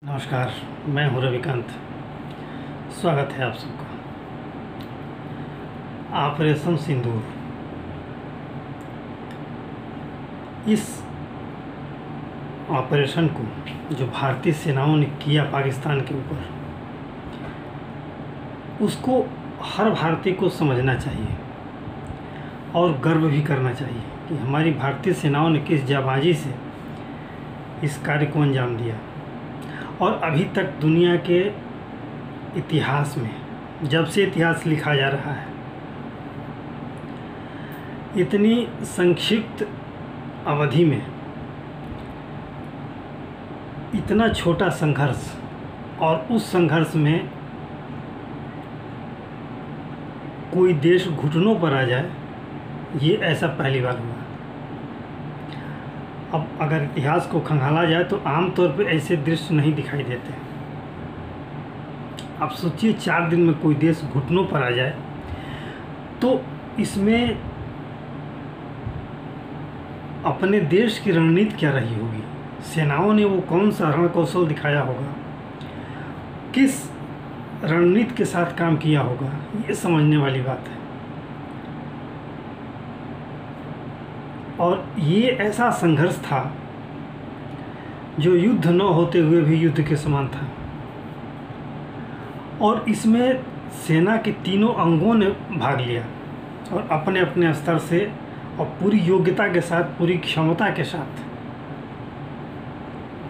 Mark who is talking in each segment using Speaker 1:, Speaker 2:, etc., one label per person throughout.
Speaker 1: नमस्कार, मैं हूं रविकांत। स्वागत है आप सबका। ऑपरेशन सिंदूर, इस ऑपरेशन को जो भारतीय सेनाओं ने किया पाकिस्तान के ऊपर, उसको हर भारतीय को समझना चाहिए और गर्व भी करना चाहिए कि हमारी भारतीय सेनाओं ने किस जाबाजी से इस कार्य को अंजाम दिया। और अभी तक दुनिया के इतिहास में, जब से इतिहास लिखा जा रहा है, इतनी संक्षिप्त अवधि में इतना छोटा संघर्ष, और उस संघर्ष में कोई देश घुटनों पर आ जाए, ये ऐसा पहली बार हुआ। अब अगर इतिहास को खंगाला जाए तो आमतौर पर ऐसे दृश्य नहीं दिखाई देते। आप सोचिए, 4 दिन में कोई देश घुटनों पर आ जाए, तो इसमें अपने देश की रणनीति क्या रही होगी, सेनाओं ने वो कौन सा रण कौशल दिखाया होगा, किस रणनीति के साथ काम किया होगा, ये समझने वाली बात है। और ये ऐसा संघर्ष था जो युद्ध न होते हुए भी युद्ध के समान था। और इसमें सेना के तीनों अंगों ने भाग लिया और अपने अपने स्तर से और पूरी योग्यता के साथ, पूरी क्षमता के साथ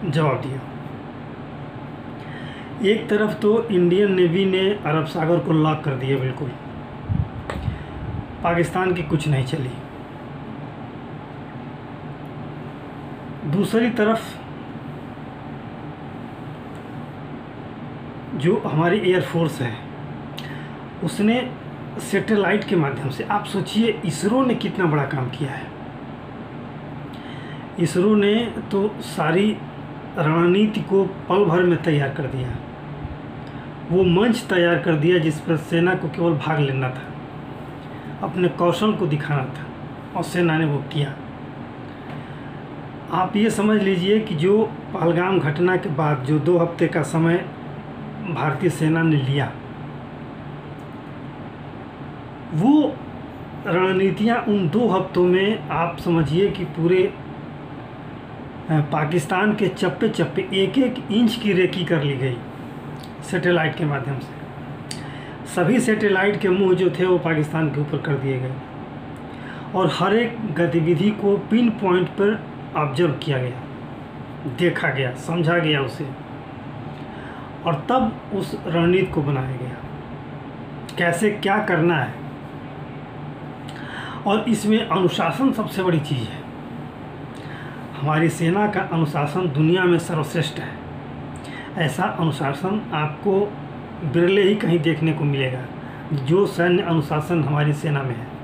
Speaker 1: जवाब दिया। एक तरफ तो इंडियन नेवी ने अरब सागर को लॉक कर दिया, बिल्कुल पाकिस्तान की कुछ नहीं चली। दूसरी तरफ जो हमारी एयरफोर्स है, उसने सैटेलाइट के माध्यम से, आप सोचिए इसरो ने कितना बड़ा काम किया है। इसरो ने तो सारी रणनीति को पल भर में तैयार कर दिया, वो मंच तैयार कर दिया जिस पर सेना को केवल भाग लेना था, अपने कौशल को दिखाना था, और सेना ने वो किया। आप ये समझ लीजिए कि जो पहलगाम घटना के बाद जो 2 हफ्ते का समय भारतीय सेना ने लिया, वो रणनीतियाँ उन 2 हफ्तों में आप समझिए कि पूरे पाकिस्तान के चप्पे चप्पे, एक एक इंच की रेकी कर ली गई सैटेलाइट के माध्यम से। सभी सैटेलाइट के मुंह जो थे वो पाकिस्तान के ऊपर कर दिए गए, और हर एक गतिविधि को पिन पॉइंट पर ऑब्जर्व किया गया, देखा गया, समझा गया उसे, और तब उस रणनीति को बनाया गया कैसे क्या करना है। और इसमें अनुशासन सबसे बड़ी चीज़ है। हमारी सेना का अनुशासन दुनिया में सर्वश्रेष्ठ है। ऐसा अनुशासन आपको बिरले ही कहीं देखने को मिलेगा, जो सैन्य अनुशासन हमारी सेना में है।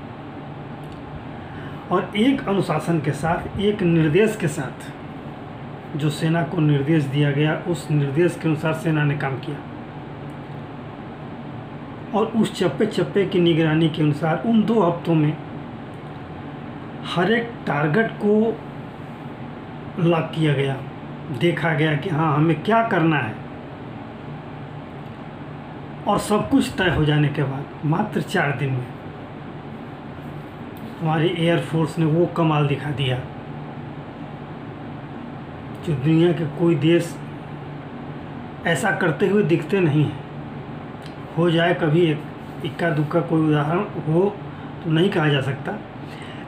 Speaker 1: और एक अनुशासन के साथ, एक निर्देश के साथ जो सेना को निर्देश दिया गया, उस निर्देश के अनुसार सेना ने काम किया, और उस चप्पे चप्पे की निगरानी के अनुसार उन 2 हफ्तों में हर एक टारगेट को लॉक किया गया, देखा गया कि हाँ हमें क्या करना है। और सब कुछ तय हो जाने के बाद मात्र 4 दिन में हमारी एयरफोर्स ने वो कमाल दिखा दिया जो दुनिया के कोई देश ऐसा करते हुए दिखते नहीं हैं। हो जाए कभी एक इक्का दुक्का कोई उदाहरण हो तो नहीं कहा जा सकता,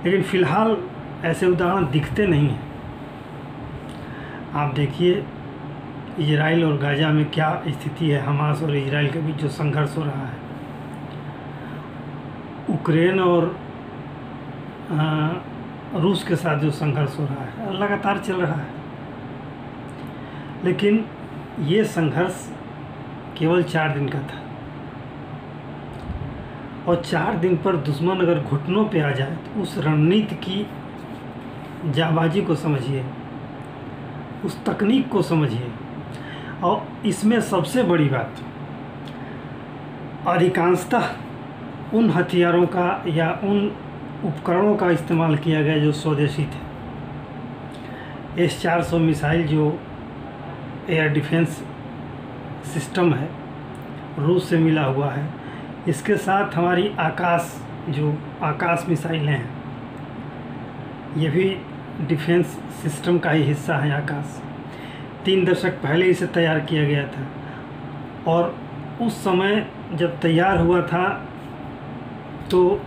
Speaker 1: लेकिन फ़िलहाल ऐसे उदाहरण दिखते नहीं हैं। आप देखिए इजराइल और गाज़ा में क्या स्थिति है, हमास और इजराइल के बीच जो संघर्ष हो रहा है, यूक्रेन और रूस के साथ जो संघर्ष हो रहा है, लगातार चल रहा है। लेकिन ये संघर्ष केवल 4 दिन का था, और 4 दिन पर दुश्मन अगर घुटनों पे आ जाए तो उस रणनीति की जाबाजी को समझिए, उस तकनीक को समझिए। और इसमें सबसे बड़ी बात, अधिकांशतः उन हथियारों का या उन उपकरणों का इस्तेमाल किया गया जो स्वदेशी थे। S-400 मिसाइल जो एयर डिफेंस सिस्टम है, रूस से मिला हुआ है। इसके साथ हमारी आकाश मिसाइलें हैं, ये भी डिफेंस सिस्टम का ही हिस्सा है। आकाश 3 दशक पहले इसे तैयार किया गया था, और उस समय जब तैयार हुआ था तो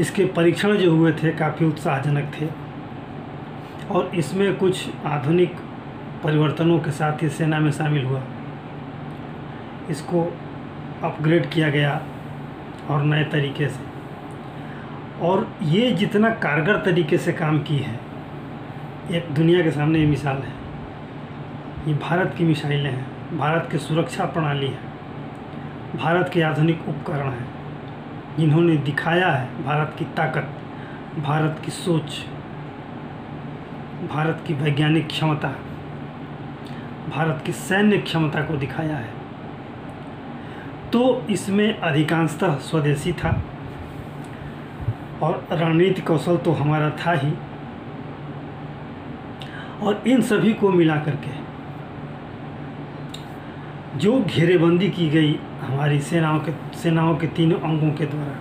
Speaker 1: इसके परीक्षण जो हुए थे काफ़ी उत्साहजनक थे, और इसमें कुछ आधुनिक परिवर्तनों के साथ ही सेना में शामिल हुआ। इसको अपग्रेड किया गया और नए तरीके से, और ये जितना कारगर तरीके से काम की है, एक दुनिया के सामने ये मिसाल है। ये भारत की मिसाइलें हैं, भारत की सुरक्षा प्रणाली है, भारत के आधुनिक उपकरण हैं, जिन्होंने दिखाया है भारत की ताकत, भारत की सोच, भारत की वैज्ञानिक क्षमता, भारत की सैन्य क्षमता को दिखाया है। तो इसमें अधिकांशतः स्वदेशी था, और रणनीति कौशल तो हमारा था ही, और इन सभी को मिला करके जो घेरेबंदी की गई हमारी सेनाओं के तीनों अंगों के द्वारा,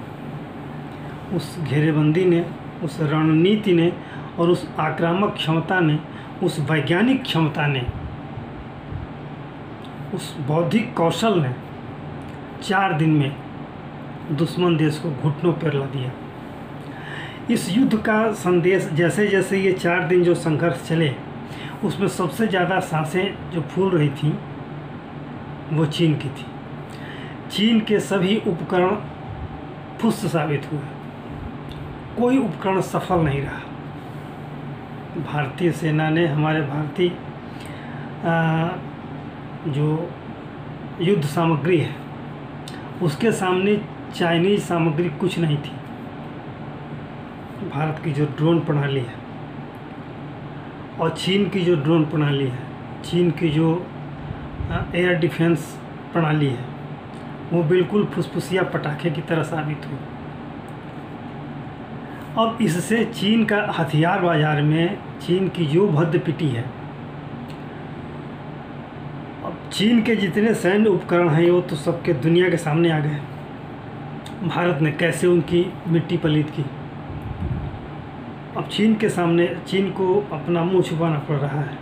Speaker 1: उस घेरेबंदी ने, उस रणनीति ने, और उस आक्रामक क्षमता ने, उस वैज्ञानिक क्षमता ने, उस बौद्धिक कौशल ने 4 दिन में दुश्मन देश को घुटनों पर ला दिया। इस युद्ध का संदेश, जैसे जैसे ये 4 दिन जो संघर्ष चले, उसमें सबसे ज़्यादा सांसें जो फूल रही थीं वो चीन की थी। चीन के सभी उपकरण फुस साबित हुए, कोई उपकरण सफल नहीं रहा। भारतीय सेना ने, हमारे भारतीय जो युद्ध सामग्री है उसके सामने चाइनीज़ सामग्री कुछ नहीं थी। भारत की जो ड्रोन प्रणाली है और चीन की जो ड्रोन प्रणाली है, चीन की जो एयर डिफेंस प्रणाली है, वो बिल्कुल फुसफुसिया पटाखे की तरह साबित हुई। अब इससे चीन का हथियार बाजार में चीन की जो भद्द पिटी है, अब चीन के जितने सैन्य उपकरण हैं वो तो सबके दुनिया के सामने आ गए। भारत ने कैसे उनकी मिट्टी पलीत की। अब चीन के सामने चीन को अपना मुंह छुपाना पड़ रहा है।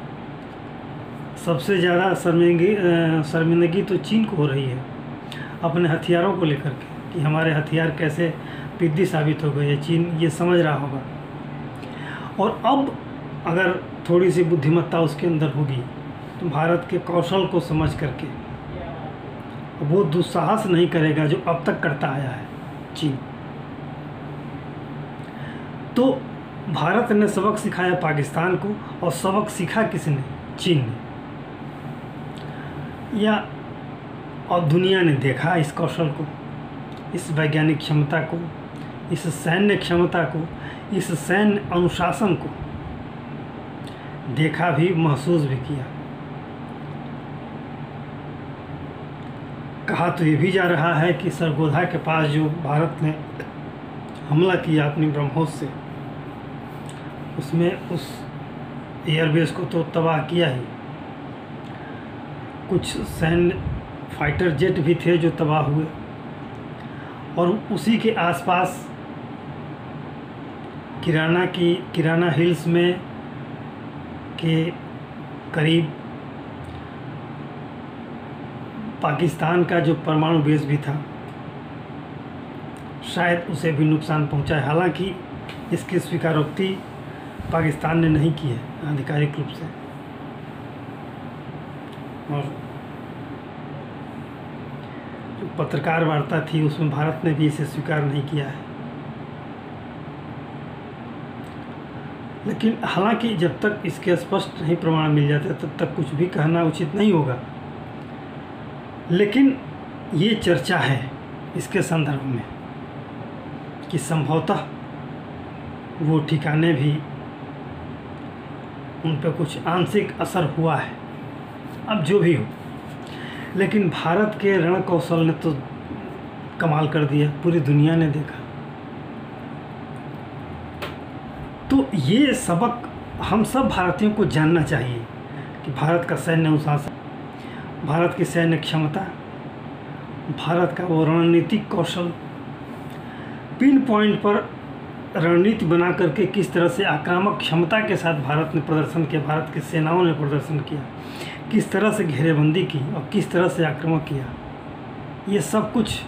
Speaker 1: सबसे ज़्यादा शर्मिंदगी तो चीन को हो रही है अपने हथियारों को लेकर के, कि हमारे हथियार कैसे पिद्दी साबित हो गए। चीन ये समझ रहा होगा, और अब अगर थोड़ी सी बुद्धिमत्ता उसके अंदर होगी तो भारत के कौशल को समझ करके वो दुस्साहस नहीं करेगा जो अब तक करता आया है चीन। तो भारत ने सबक सिखाया पाकिस्तान को, और सबक सीखा किसने? चीन ने, या और दुनिया ने देखा इस कौशल को, इस वैज्ञानिक क्षमता को, इस सैन्य क्षमता को, इस सैन्य अनुशासन को देखा भी, महसूस भी किया। कहा तो ये भी जा रहा है कि सरगोधा के पास जो भारत ने हमला किया अपनी ब्रह्मोस से, उसमें उस एयरबेस को तो तबाह किया ही, कुछ सैन्य फाइटर जेट भी थे जो तबाह हुए, और उसी के आसपास किराना हिल्स में के करीब पाकिस्तान का जो परमाणु बेस भी था, शायद उसे भी नुकसान पहुंचा है। हालांकि इसकी स्वीकारोक्ति पाकिस्तान ने नहीं की है आधिकारिक रूप से, और जो पत्रकार वार्ता थी उसमें भारत ने भी इसे स्वीकार नहीं किया है। लेकिन हालांकि जब तक इसके स्पष्ट नहीं प्रमाण मिल जाते तब तक कुछ भी कहना उचित नहीं होगा। लेकिन ये चर्चा है इसके संदर्भ में कि संभवतः वो ठिकाने भी उन पर कुछ आंशिक असर हुआ है। अब जो भी हो, लेकिन भारत के रण कौशल ने तो कमाल कर दिया, पूरी दुनिया ने देखा। तो ये सबक हम सब भारतीयों को जानना चाहिए कि भारत का सैन्य अनुशासन, भारत की सैन्य क्षमता, भारत का वो रणनीतिक कौशल, पिन पॉइंट पर रणनीति बना करके किस तरह से आक्रामक क्षमता के साथ भारत ने प्रदर्शन किया, भारत की सेनाओं ने प्रदर्शन किया, किस तरह से घेरेबंदी की और किस तरह से आक्रमण किया, ये सब कुछ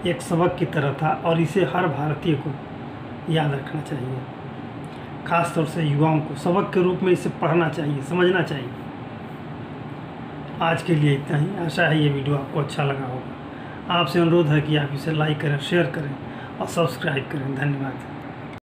Speaker 1: एक सबक की तरह था और इसे हर भारतीय को याद रखना चाहिए। ख़ास तौर से युवाओं को सबक के रूप में इसे पढ़ना चाहिए, समझना चाहिए। आज के लिए इतना ही। आशा है ये वीडियो आपको अच्छा लगा होगा। आपसे अनुरोध है कि आप इसे लाइक करें, शेयर करें और सब्सक्राइब करें। धन्यवाद।